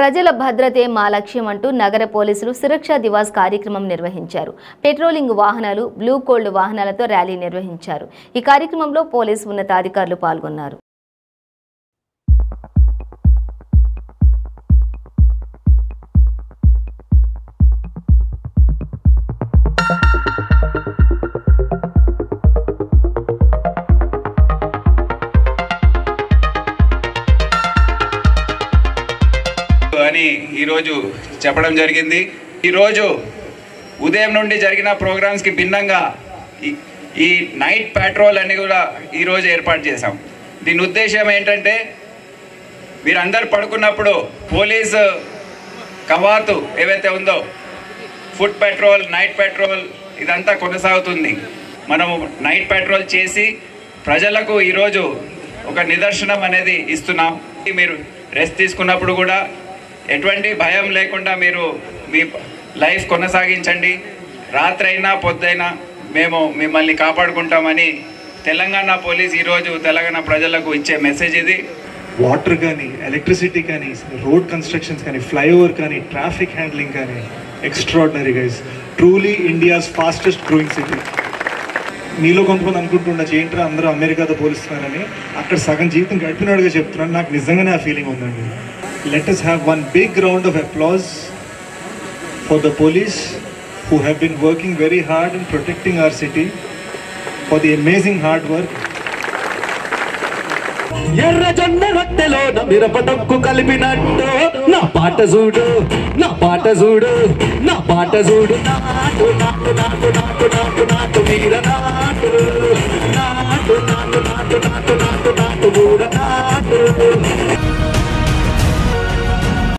ప్రజల భద్రతే మా లక్ష్యం అంటూ నగర పోలీసులు సురక్షా దివాస్ కార్యక్రమం నిర్వహించారు. పెట్రోలింగ్ వాహనాలు, బ్లూ కోల్డ్ వాహనాలతో ర్యాలీ నిర్వహించారు. ఈ కార్యక్రమంలో పోలీసు ఉన్నతాధికారులు పాల్గొన్నారు. అని ఈరోజు చెప్పడం జరిగింది. ఈరోజు ఉదయం నుండి జరిగిన ప్రోగ్రామ్స్కి భిన్నంగా ఈ నైట్ పెట్రోల్ అని కూడా ఈరోజు ఏర్పాటు చేశాం. దీని ఉద్దేశం ఏంటంటే మీరందరూ పడుకున్నప్పుడు పోలీసు కవాతు ఏవైతే ఉందో ఫుడ్ పెట్రోల్, నైట్ పెట్రోల్ ఇదంతా కొనసాగుతుంది. మనము నైట్ పెట్రోల్ చేసి ప్రజలకు ఈరోజు ఒక నిదర్శనం అనేది ఇస్తున్నాం. మీరు రెస్ట్ తీసుకున్నప్పుడు కూడా ఎటువంటి భయం లేకుండా మీరు మీ లైఫ్ కొనసాగించండి. రాత్రైనా పొద్దైనా మేము మిమ్మల్ని కాపాడుకుంటామని తెలంగాణ పోలీస్ ఈరోజు తెలంగాణ ప్రజలకు ఇచ్చే మెసేజ్ ఇది. వాటర్ కానీ, ఎలక్ట్రిసిటీ కానీ, రోడ్ కన్స్ట్రక్షన్స్ కానీ, ఫ్లైఓవర్ కానీ, ట్రాఫిక్ హ్యాండ్లింగ్ కానీ extraordinary guys. Truly India's fastest growing city. మీలో కొంతమంది అనుకుంటుండొచ్చు ఏంట్రా అందరూ అమెరికాతో పోలిస్తున్నారని. అక్కడ సగం జీవితం గడిపినాడుగా చెప్తున్నాను. నాకు నిజంగానే ఆ ఫీలింగ్ ఉందండి. Let us have one big round of applause for the police who have been working very hard in protecting our city, for the amazing hard work. ఎర్ర జొన్న రొట్టెలో మిరపటొక్కు కలిపినట్టు నా పాట చూడు, నా పాట చూడు, నా పాట చూడు. నాటు నాటు నాటు నాటు నాటు నాటు వీర నాటు, నాటు నాటు నాటు నాటు నాటు నాటు మూడ నాటు.